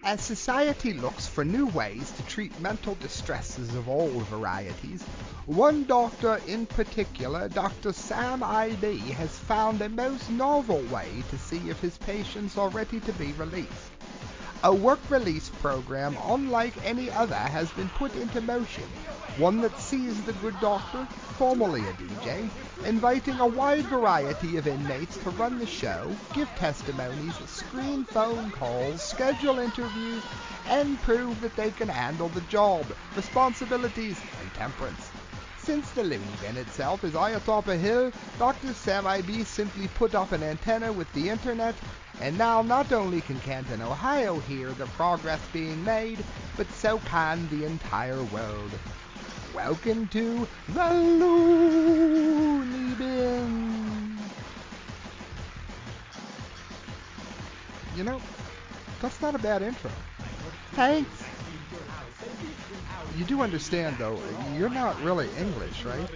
As society looks for new ways to treat mental distresses of all varieties, one doctor in particular, Dr. Sam I.B., has found a most novel way to see if his patients are ready to be released. A work release program unlike any other has been put into motion, one that sees the good doctor, formerly a DJ, inviting a wide variety of inmates to run the show, give testimonies, screen phone calls, schedule interviews, and prove that they can handle the job, responsibilities, and temperance. Since the Looneybin itself is high atop a hill, Dr. Sam I.B. simply put up an antenna with the internet, and now not only can Canton, Ohio hear the progress being made, but so can the entire world. Welcome to the Looneybin. You know, that's not a bad intro. Thanks. You do understand, though, you're not really English, right?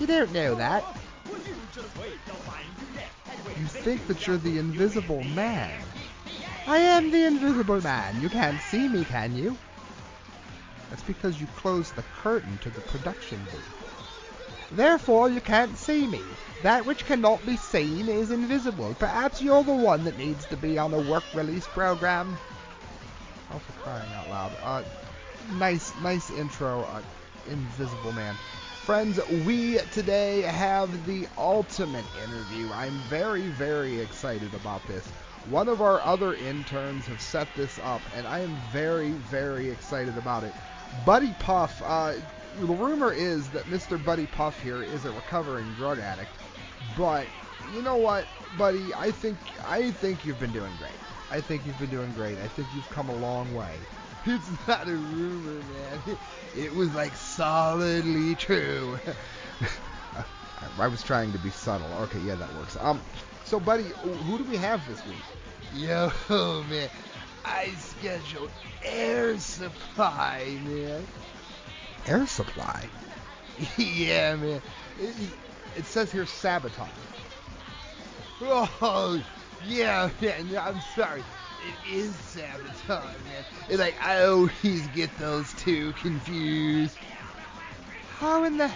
You don't know that. You think that you're the Invisible Man. I am the Invisible Man. You can't see me, can you? That's because you closed the curtain to the production booth. Therefore, you can't see me. That which cannot be seen is invisible. Perhaps you're the one that needs to be on a work release program. Oh, for crying out loud. Nice intro, Invisible Man. Friends, we today have the ultimate interview. I'm very, very excited about this. One of our other interns have set this up, and I am very, very excited about it. Buddy Puff, the rumor is that Mr. Buddy Puff here is a recovering drug addict, but you know what, buddy, I think you've been doing great. I think you've come a long way. It's not a rumor, man. It was like solidly true. I was trying to be subtle. Okay, yeah, that works. So buddy, who do we have this week? Yo, man, I scheduled Air Supply, man. Air Supply? Yeah, man. It says here Sabaton. Oh, yeah, man. I'm sorry. It is Sabaton, man. It's like, I always get those two confused. How in the...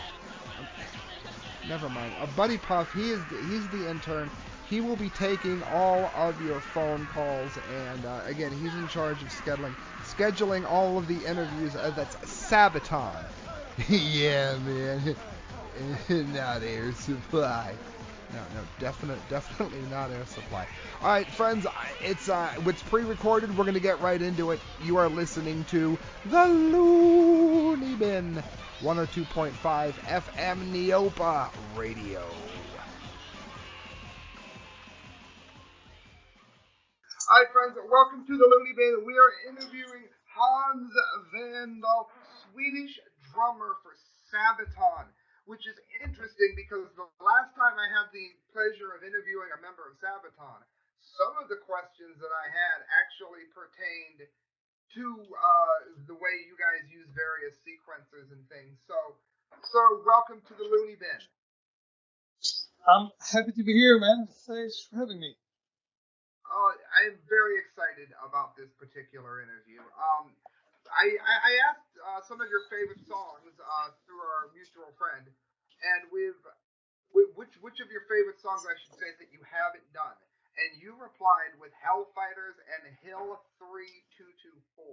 Never mind. Buddy Puff, he's the intern. He will be taking all of your phone calls, and again, he's in charge of scheduling all of the interviews. That's Sabaton. Yeah, man. Not Air Supply. No, definitely not Air Supply. All right, friends, it's pre-recorded. We're gonna get right into it. You are listening to the Looneybin, 102.5 FM Neopa Radio. All right, friends, welcome to the Looneybin. We are interviewing Hans Vandal, Swedish drummer for Sabaton, which is interesting because the last time I had the pleasure of interviewing a member of Sabaton, some of the questions that I had actually pertained to the way you guys use various sequencers and things. So welcome to the Looneybin. I'm happy to be here, man. Thanks for having me. I'm very excited about this particular interview. I asked some of your favorite songs through our mutual friend, and which of your favorite songs, I should say, that you haven't done. And you replied with Hellfighters and Hill 3224.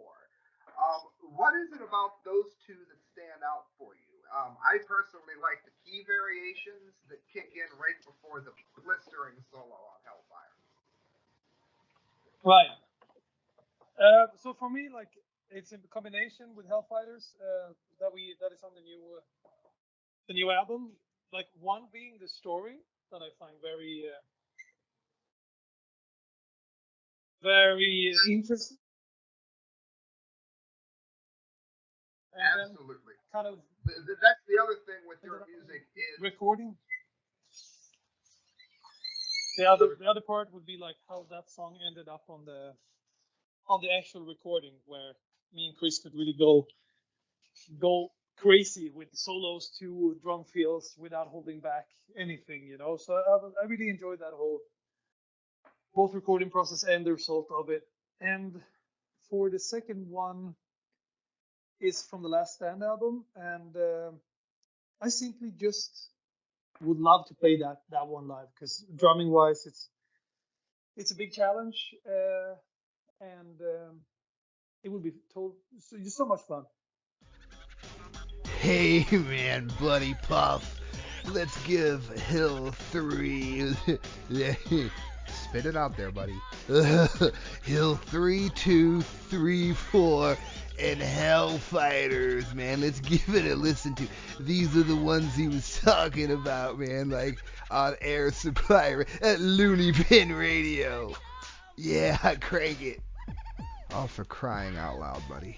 What is it about those two that stand out for you? I personally like the key variations that kick in right before the blistering solo on Hellfire. Right. So for me, like, it's in combination with Hellfighters that is on the new album. Like, one being the story that I find very very interesting. And Absolutely. Kind of that's the other thing with your music is recording. The other part would be like how that song ended up on the actual recording, where me and Chris could really go crazy with solos to drum fills without holding back anything, you know. So I really enjoyed that whole both recording process and the result of it. And for the second one is from the Last Stand album, and I simply just would love to play that one live, because drumming wise, it's a big challenge, and it would be just so much fun. Hey man, buddy Puff, let's give Hill 3. Spit it out there, buddy. Hill 3, 2, 3, 4, and Hellfighters, man. Let's give it a listen to. These are the ones he was talking about, man, like on Air Supply at Looneybin Radio. Yeah, crank it. Oh, for crying out loud, buddy.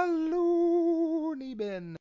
Looneybin.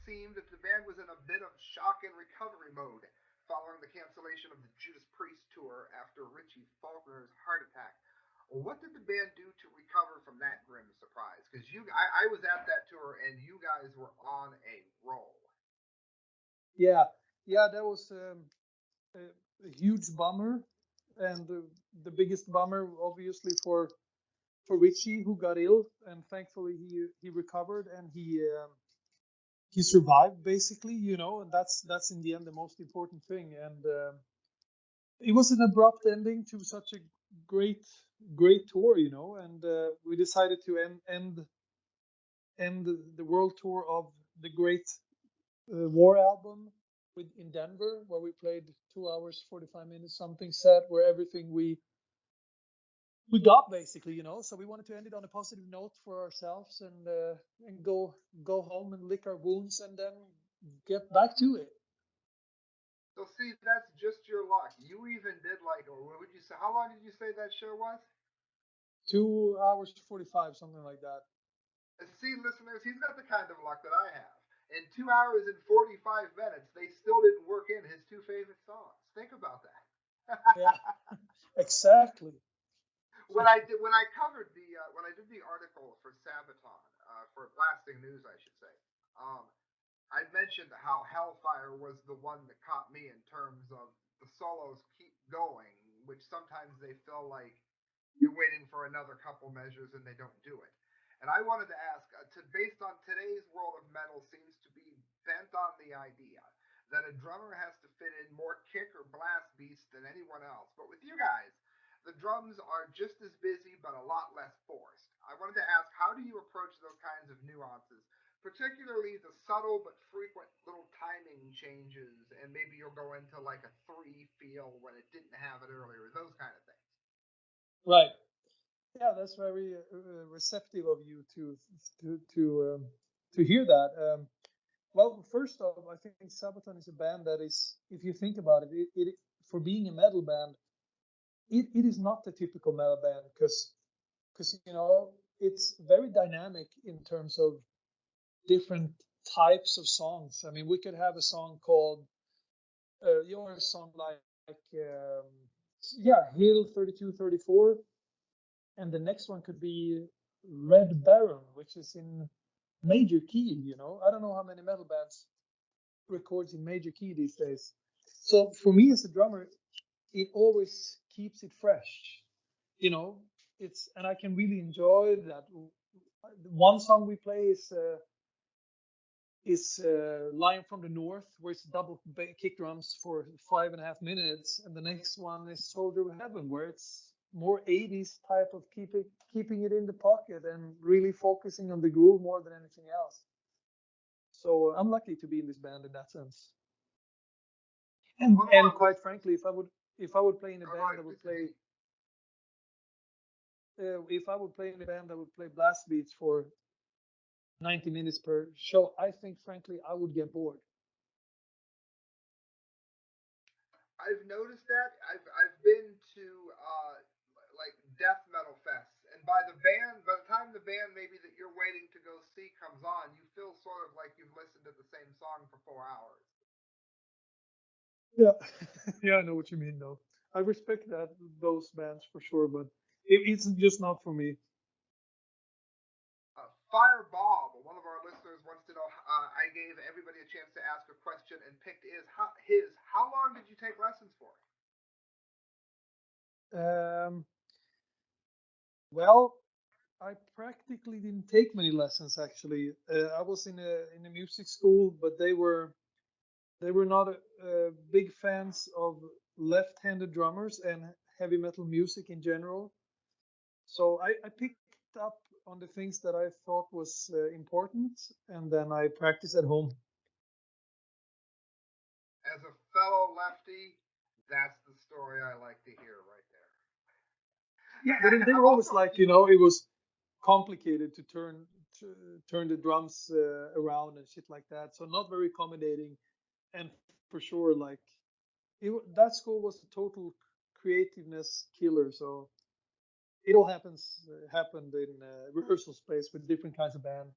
seemed that the band was in a bit of shock and recovery mode following the cancellation of the Judas Priest tour after Richie Faulkner's heart attack. What did the band do to recover from that grim surprise? Because I was at that tour and you guys were on a roll. Yeah, yeah, that was a huge bummer, and the biggest bummer, obviously, for Richie, who got ill, and thankfully he recovered, and he survived, basically, and that's in the end the most important thing. And it was an abrupt ending to such a great great tour, and we decided to end the world tour of the great War album in Denver, where we played 2 hours 45 minutes something set, where everything we got, basically, so we wanted to end it on a positive note for ourselves, and go home and lick our wounds, and then get back to it. So see, that's just your luck. You even did like, or what would you say? How long did you say that show was? 2 hours 45, something like that. See, listeners, he's got the kind of luck that I have. In 2 hours and 45 minutes, they still didn't work in his two favorite songs. Think about that. Yeah, exactly. When I covered when I did the article for Sabaton, for Blasting News, I should say, um, I mentioned how Hellfire was the one that caught me in terms of the solos keep going, which sometimes they feel like you're waiting for another couple measures and they don't do it. And I wanted to ask, based on today's world of metal, seems to be bent on the idea that a drummer has to fit in more kick or blast beats than anyone else. But with you guys, the drums are just as busy but a lot less forced. I wanted to ask, how do you approach those kinds of nuances, particularly the subtle but frequent little timing changes, and maybe you'll go into like a three feel when it didn't have it earlier, those kind of things. Right. Yeah, that's very receptive of you to hear that. Well, first off, I think Sabaton is a band that is, if you think about it, for being a metal band, it is not the typical metal band, because it's very dynamic in terms of different types of songs. I mean, we could have a song called your song like yeah, Hill 3234, and the next one could be Red Baron, which is in major key. I don't know how many metal bands records in major key these days. So for me as a drummer, it always keeps it fresh. You know, and I can really enjoy that. One song we play is Lion from the North, where it's double kick drums for 5.5 minutes, and the next one is Soldier of Heaven, where it's more 80s type of keeping it in the pocket and really focusing on the groove more than anything else. So I'm lucky to be in this band in that sense. And quite frankly, if I would play in a band that would play if I would play in a band that would play blast beats for 90 minutes per show, I think frankly I would get bored. I've noticed that. I've been to like death metal fests, and by the time the band maybe that you're waiting to go see comes on, you feel sort of like you've listened to the same song for 4 hours. Yeah, yeah, I know what you mean though. I respect those bands for sure, but it's just not for me. Fire Bob, one of our listeners, wants to know. I gave everybody a chance to ask a question and picked his. How long did you take lessons for? Um, well, I practically didn't take many lessons actually. I was in a music school, but they were not big fans of left-handed drummers and heavy metal music in general. So I picked up on the things that I thought was important, and then I practiced at home. As a fellow lefty, that's the story I like to hear right there. Yeah, but they I'm were always also like, it was complicated to turn the drums around and shit like that. So not very accommodating, and for sure, like that school was a total creativeness killer. So it all happened in rehearsal space with different kinds of bands.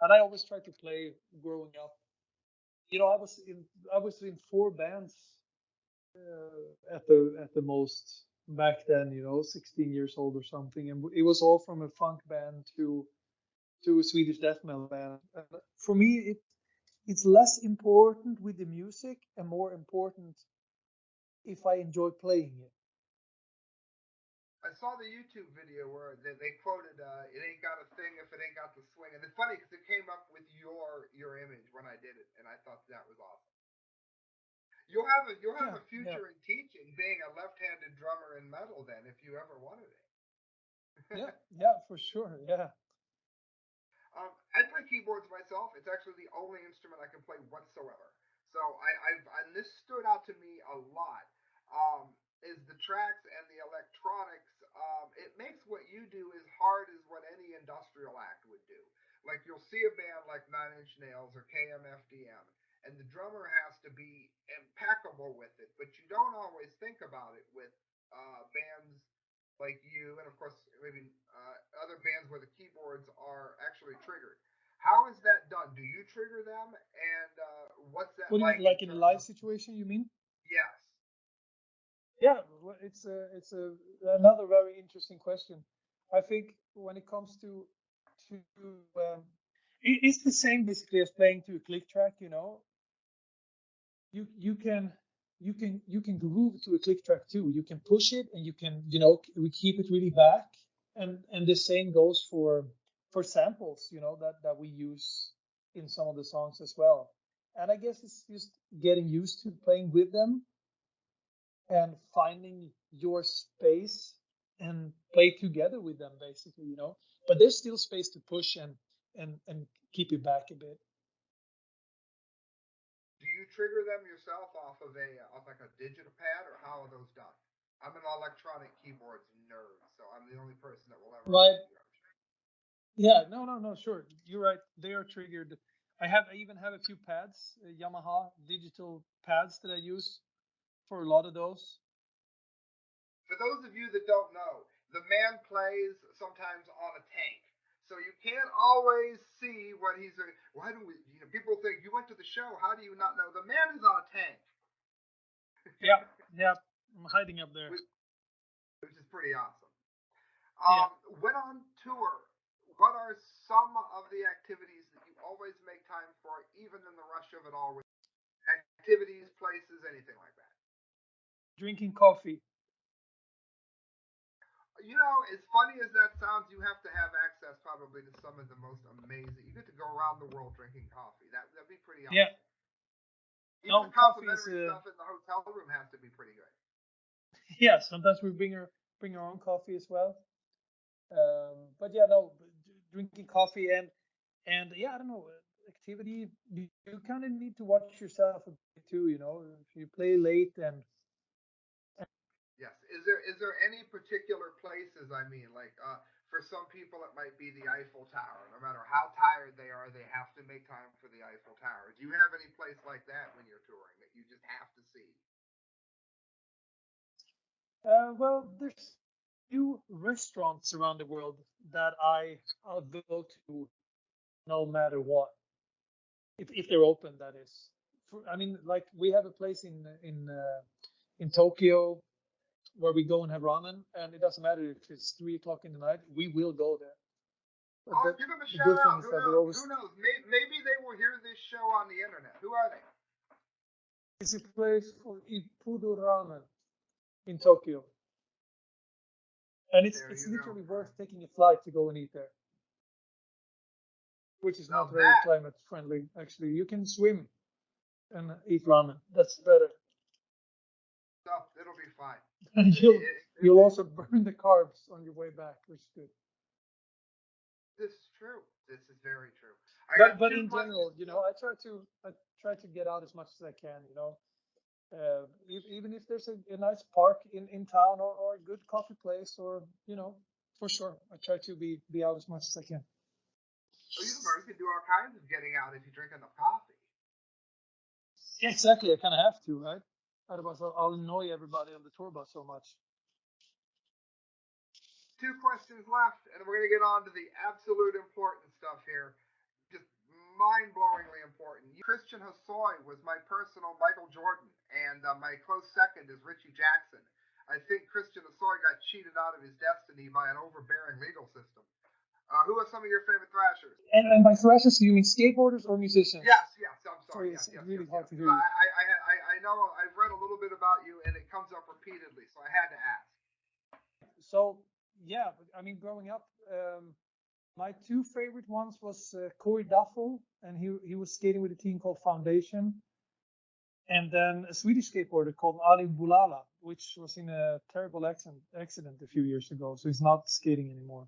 And I always tried to play growing up. You know, I was in four bands at the most back then. You know, 16 years old or something, and it was all from a funk band to a Swedish death metal band. And for me, it's less important with the music and more important if I enjoy playing it. I saw the YouTube video where they quoted, "It ain't got a thing if it ain't got the swing," and it's funny because it came up with your image when I did it, and I thought that was awesome. You'll have Yeah, a yeah, future in teaching, being a left-handed drummer in metal, then, if you ever wanted it. yeah, yeah, for sure. Yeah. I play keyboards myself. It's actually the only instrument I can play whatsoever. So and this stood out to me a lot. Is the tracks and the electronics. It makes what you do as hard as what any industrial act would do. Like you'll see a band like Nine Inch Nails or KMFDM, and the drummer has to be impeccable with it, but you don't always think about it with bands like you, and of course maybe other bands where the keyboards are actually triggered. How is that done? Do you trigger them, and what's What that do you mean, like in like in a terms live of? situation? You mean? Yes. Yeah, well, it's a another very interesting question. I think when it comes to it's the same basically as playing to a click track. You know, you can you can groove to a click track too. You can push it and you can we keep it really back, and the same goes for samples. You know that we use in some of the songs as well. And I guess it's just getting used to playing with them and finding your space and play together with them basically, but there's still space to push and keep it back a bit. Do you trigger them yourself off like a digital pad, or how are those done? I'm an electronic keyboards nerd, so I'm the only person that will ever ask Right. you. Yeah, no, sure, you're right, they are triggered. I even have a few pads, Yamaha digital pads that I use for a lot of those. For those of you that don't know, the man plays sometimes on a tank. So you can't always see what he's. Why do we? People think you went to the show. How do you not know? The man is on a tank, Yeah, yeah, I'm hiding up there. which, which is pretty awesome. Yeah. When on tour, what are some of the activities that you always make time for, even in the rush of it all? With activities, places, anything like that. Drinking coffee. As funny as that sounds, you have to have access probably to some of the most amazing. You get to go around the world drinking coffee. That'd be pretty Yeah. awesome. Even No, the coffee is complimentary stuff in the hotel room has to be pretty good. yeah, sometimes we bring our own coffee as well. But yeah, no, drinking coffee and yeah, I don't know, activity. You kind of need to watch yourself a bit too. If you play late Yes. Is there any particular places? I mean, like for some people it might be the Eiffel Tower. No matter how tired they are, they have to make time for the Eiffel Tower. Do you have any place like that when you're touring that you just have to see? well, there's few restaurants around the world that I'll go to no matter what, if they're open. That is, I mean, like we have a place in Tokyo where we go and have ramen, and it doesn't matter if it's 3 o'clock in the night, we will go there. But Oh, give them a the shout good thing out. is Who that we knows? always Who knows? Maybe they will hear this show on the internet. Who are they? it's a place for Ippudo ramen in Tokyo, and it's There it's you go. literally worth taking a flight to go and eat there, which is not Now very that climate friendly. Actually, you can swim and eat ramen. That's better, stuff, it'll be fine. and It, you'll it, it, you'll it, also burn the carbs on your way back, which is good. this is true. This is very true. I got But two in general, questions. I try to get out as much as I can. Even if there's a nice park in town or a good coffee place, or for sure, I try to be out as much as I can. Oh, you can do all kinds of getting out if you drink enough coffee. Yeah, exactly. I kind of have to, right? Otherwise, I'll annoy everybody on the tour bus so much. Two questions left, and we're going to get on to the absolute important stuff here. just mind-blowingly important. Christian Hosoi was my personal Michael Jordan, and my close second is Richie Jackson. I think Christian Hosoi got cheated out of his destiny by an overbearing legal system. Who are some of your favorite thrashers? And by thrashers, you mean skateboarders or musicians? Yes, I'm sorry. It's Yes, really yes, hard yes. to hear you. I know I've read a little bit about you, and it comes up repeatedly, so I had to ask. So, yeah, I mean, growing up, my two favorite ones was Corey Duffel, and he was skating with a team called Foundation, and then a Swedish skateboarder called Ali Bulala, which was in a terrible accident a few years ago, so he's not skating anymore.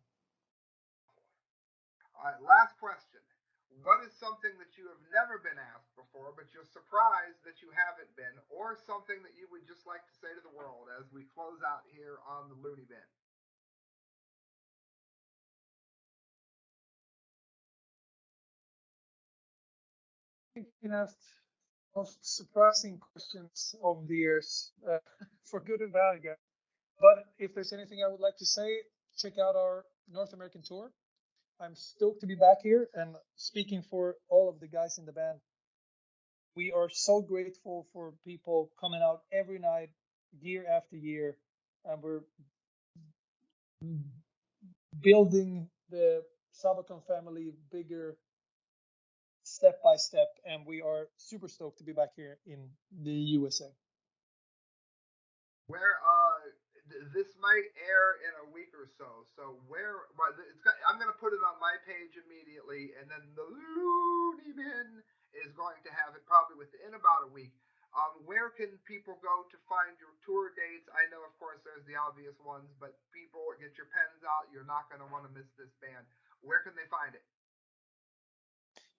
All right, last question. What is something that you have never been asked before, but you're surprised that you haven't been, or something that you would just like to say to the world as we close out here on the Looneybin? I think you asked most surprising questions over the years, for good and bad, I guess. But if there's anything I would like to say, check out our North American tour. I'm stoked to be back here, and speaking for all of the guys in the band, we are so grateful for people coming out every night, year after year, and we're building the Sabaton family bigger step by step, and we are super stoked to be back here in the USA. Where this might air in a week or so. So I'm going to put it on my page immediately, and then the Looneybin is going to have it probably within about a week. Where can people go to find your tour dates? I know, of course, there's the obvious ones, but people, get your pens out. You're not going to want to miss this band. Where can they find it?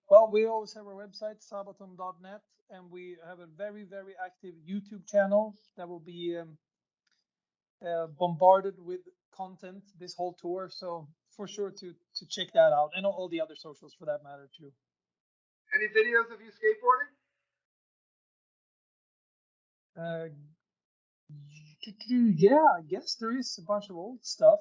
Well, we always have our website, sabaton.net, and we have a very, very active YouTube channel that will be bombarded with content this whole tour. So for sure to check that out, and all the other socials for that matter too. Any videos of you skateboarding? Yeah, I guess there is a bunch of old stuff.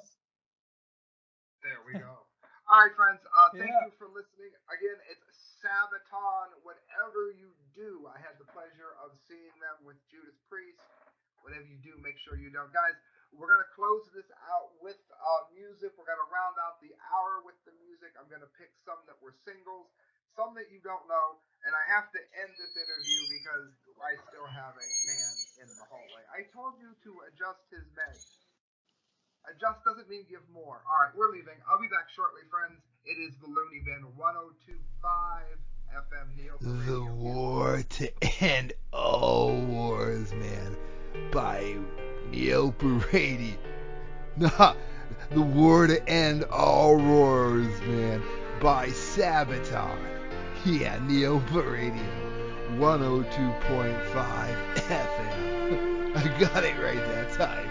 There we go. All right, friends. Thank you for listening. Again, it's Sabaton. Whatever you do, I had the pleasure of seeing them with Judas Priest. Whatever you do, make sure you don't. Guys, we're going to close this out with music. We're going to round out the hour with the music. I'm going to pick some that were singles, some that you don't know. And I have to end this interview because I still have a man in the hallway. I told you to adjust his meds. Adjust doesn't mean give more. All right, we're leaving. I'll be back shortly, friends. It is the Looneybin 1025 FM Neo. The War to End All Wars, man, by Neo Parady. Nah, The War to End All Wars, man, by Sabaton. Yeah, Neo Parady. 102.5 FM. I got it right that time.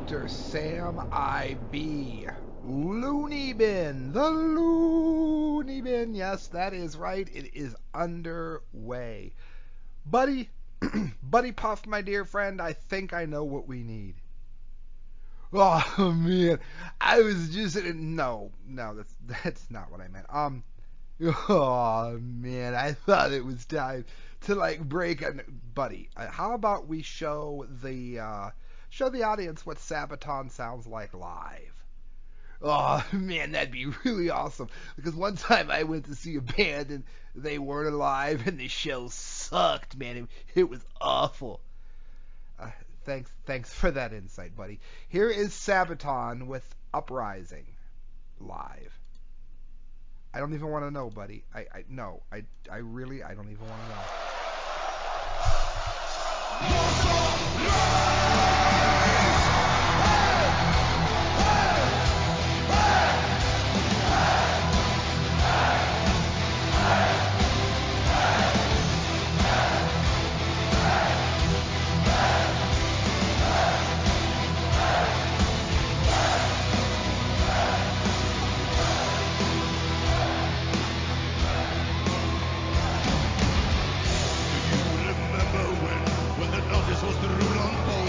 Dr. Sam I.B. Looneybin. The Looneybin. Yes, that is right. It is underway. Buddy, Buddy Puff, my dear friend, I think I know what we need. Oh, man. I was just... No, that's not what I meant. Oh, man. I thought it was time to, like, break... Buddy, how about we show the audience what Sabaton sounds like live? Oh, man, that'd be really awesome. Because one time I went to see a band and they weren't alive and the show sucked, man. It was awful. Thanks for that insight, buddy. Here is Sabaton with Uprising live. I don't even want to know, buddy. I really don't even want to know. When the notice was to rule on both.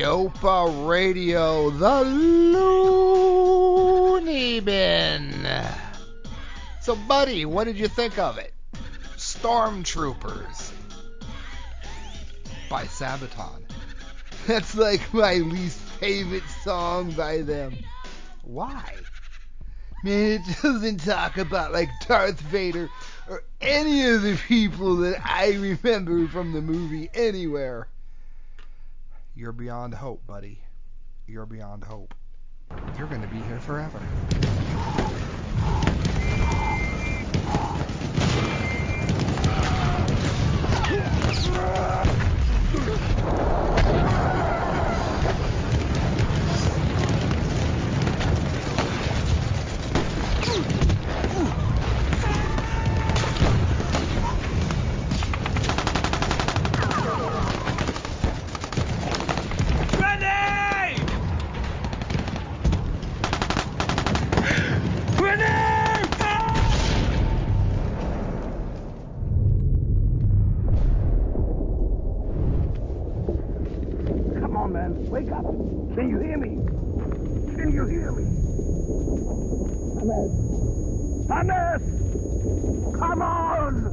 Opa Radio, the Looneybin. So, buddy, what did you think of it? Stormtroopers by Sabaton. That's like my least favorite song by them. Why? Man, it doesn't talk about like Darth Vader or any of the people that I remember from the movie anywhere. You're beyond hope, buddy. You're beyond hope. You're going to be here forever. Wake up! Can you hear me? Can you hear me? Hannes! Come on!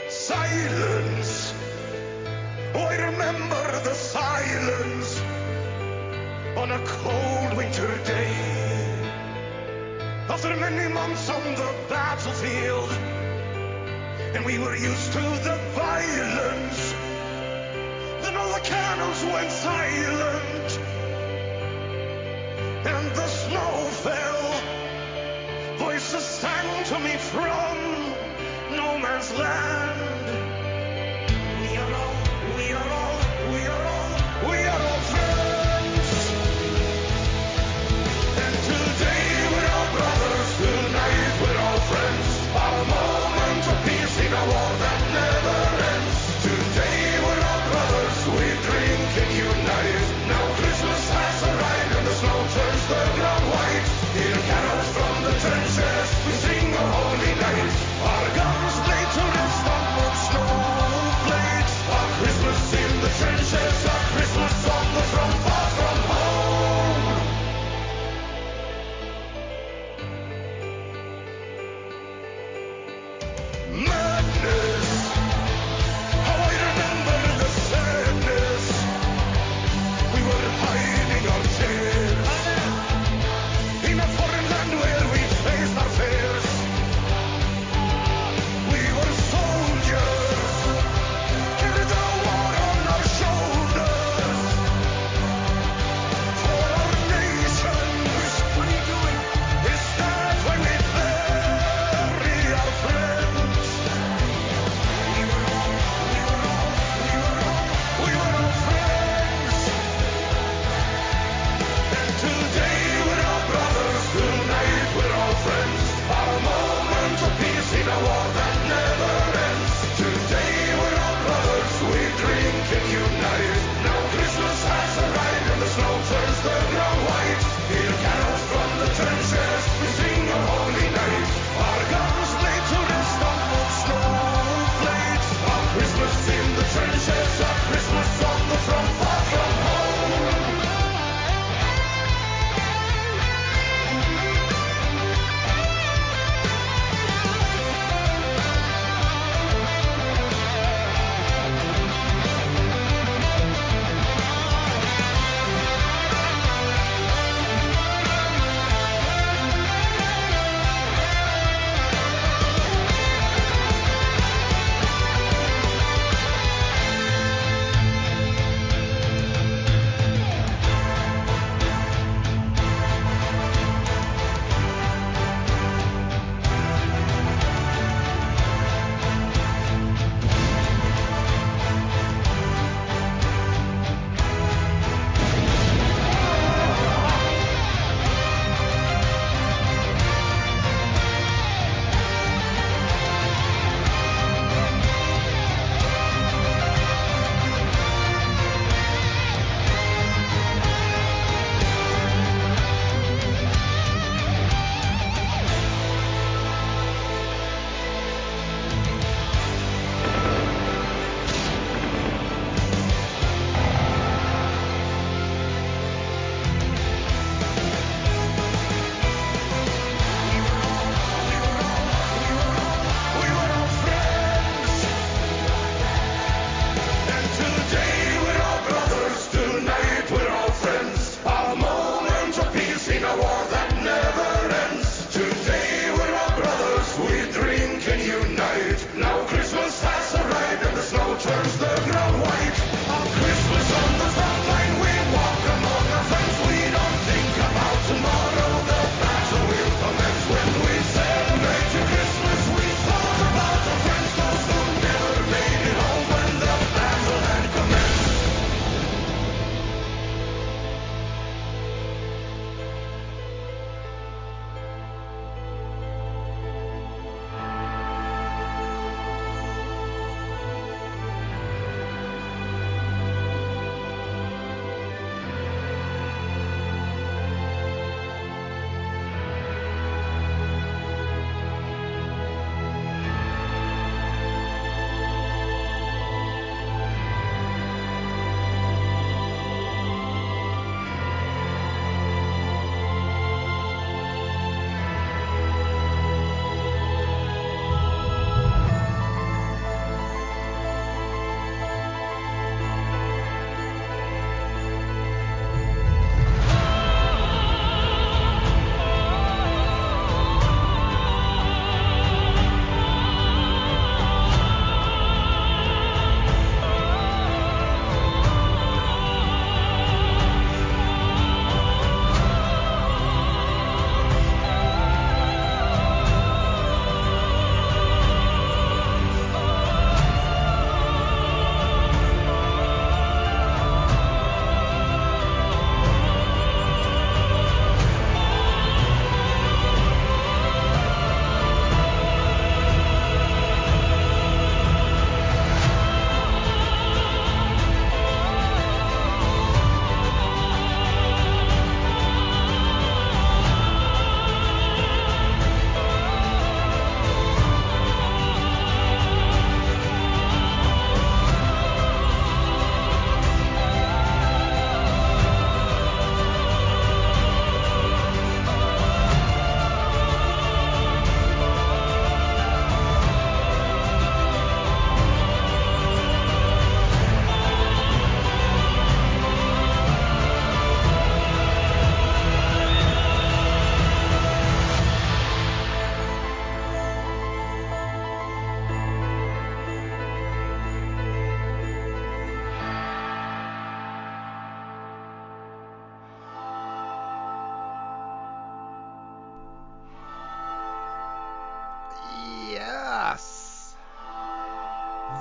Silence. Oh, I remember the silence on a cold winter day. After many months on the battlefield, and we were used to the violence. Then all the cannons went silent, and the snow fell. Voices sang to me from no man's land. We are all friends. And today we're all brothers, tonight we're all friends. A moment of peace in a war that never ends. Today we're all brothers, we drink and unite. Now Christmas has arrived and the snow turns the ground white.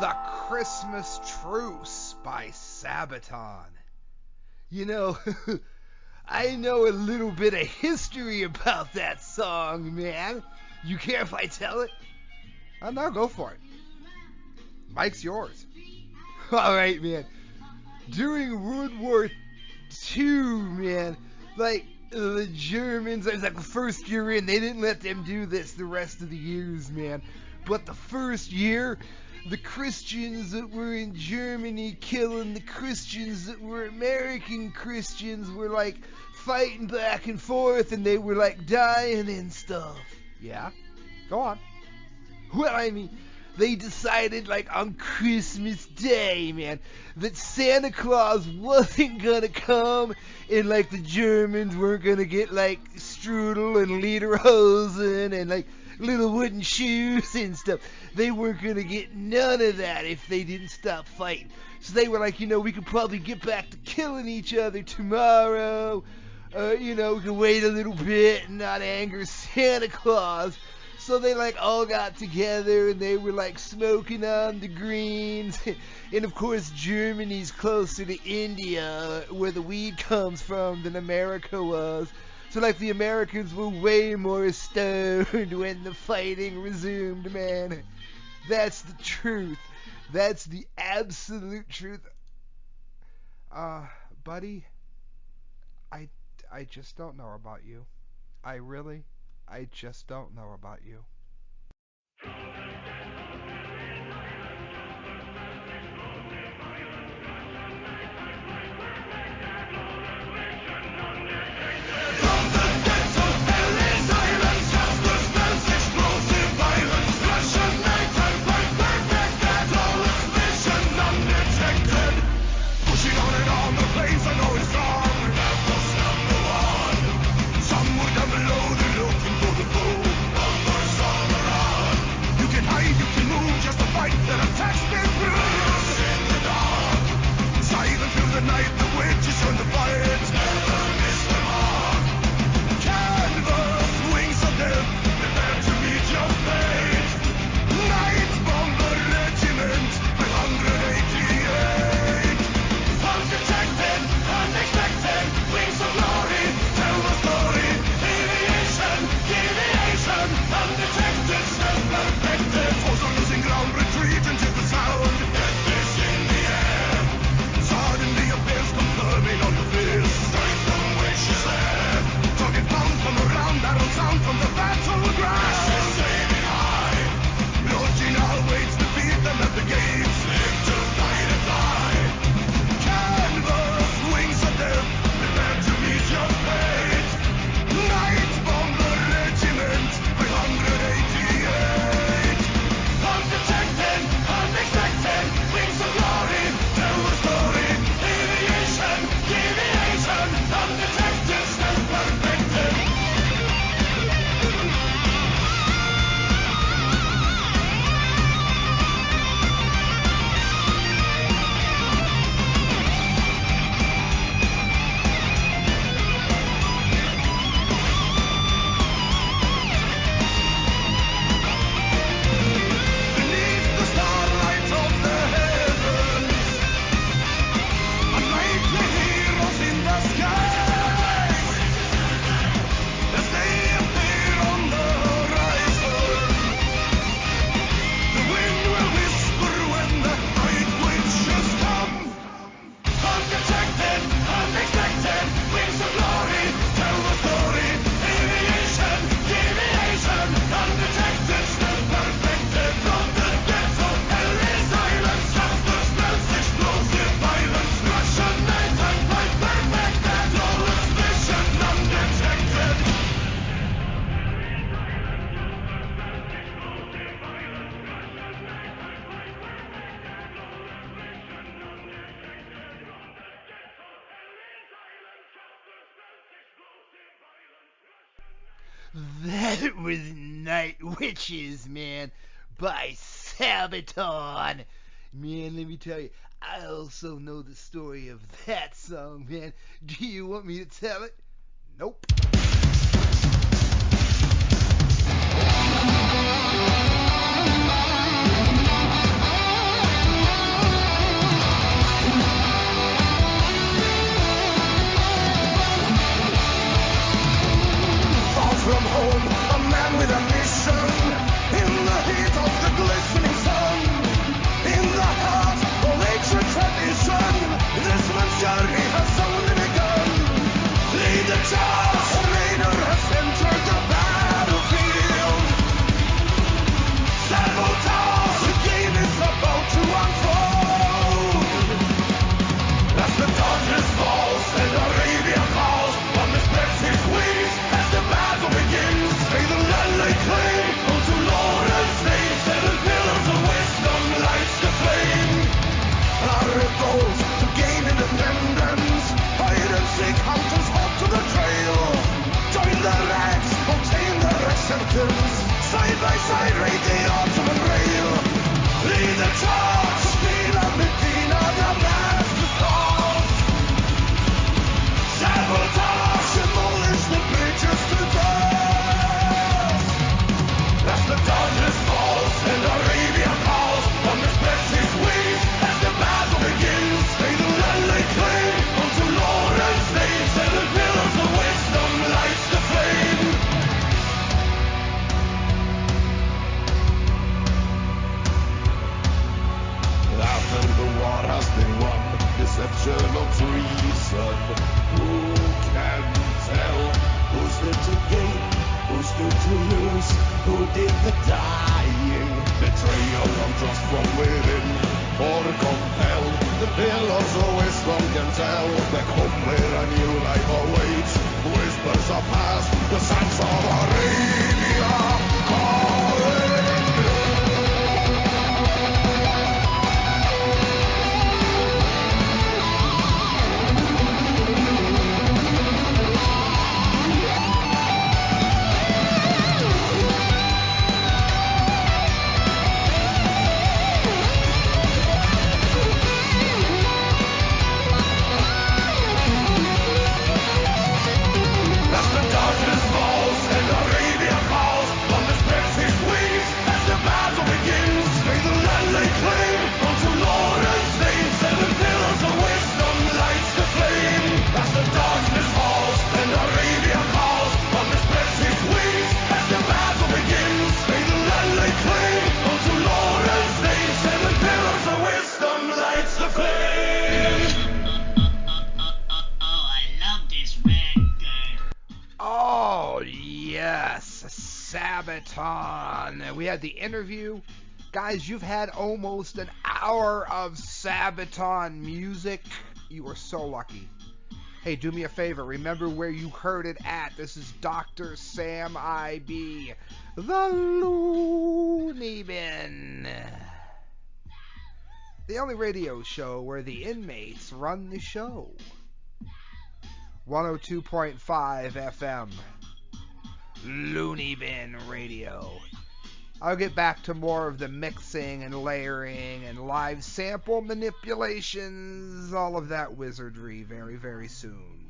The Christmas Truce by Sabaton. You know, I know a little bit of history about that song, man. You care if I tell it? Oh, no, go for it. Mike's yours. All right, man. During World War II, man, like, the Germans, it was like the first year in, they didn't let them do this the rest of the years, man. But the first year, the Christians that were in Germany killing the Christians that were American Christians were like fighting back and forth, and they were like dying and stuff. Yeah? Go on. Well, I mean, they decided like on Christmas Day, man, that Santa Claus wasn't gonna come, and like the Germans weren't gonna get like strudel and lederhosen and like little wooden shoes and stuff. They weren't gonna get none of that if they didn't stop fighting. So they were like, we could probably get back to killing each other tomorrow. We can wait a little bit and not anger Santa Claus. So they like all got together and they were like smoking on the greens. And of course Germany's closer to India, where the weed comes from, than America was. So like the Americans were way more stoned when the fighting resumed, man. That's the truth. That's the absolute truth. Buddy, I just don't know about you. I just don't know about you. That was Night Witches, man, by Sabaton. Man, let me tell you, I also know the story of that song, man. Do you want me to tell it? Nope. Spartans, side by side, raid the Ottoman rail. Lead the charge, steal and Medina, Damascus calls. Sabotage, demolish the bridges to dust. As the darkness falls and Arabia calls, on the spreads his wings as the battle begins. May the land lay claim unto Lord and Slave, seven pillars of wisdom lights the flame. After the war has been won, deception or treason, who can tell? Who stood to gain? Who stood to lose? Who did the dying? Betrayal and trust from within, or compel? The pillars of wisdom can tell. Back home where a new life awaits, whispers are past, the sands of Arabia calling. Sabaton. We had the interview. Guys, you've had almost an hour of Sabaton music. You are so lucky. Hey, do me a favor. Remember where you heard it at. This is Dr. Sam I.B., the Looneybin. The only radio show where the inmates run the show. 102.5 FM. Looneybin Radio. I'll get back to more of the mixing and layering and live sample manipulations, all of that wizardry very, very soon.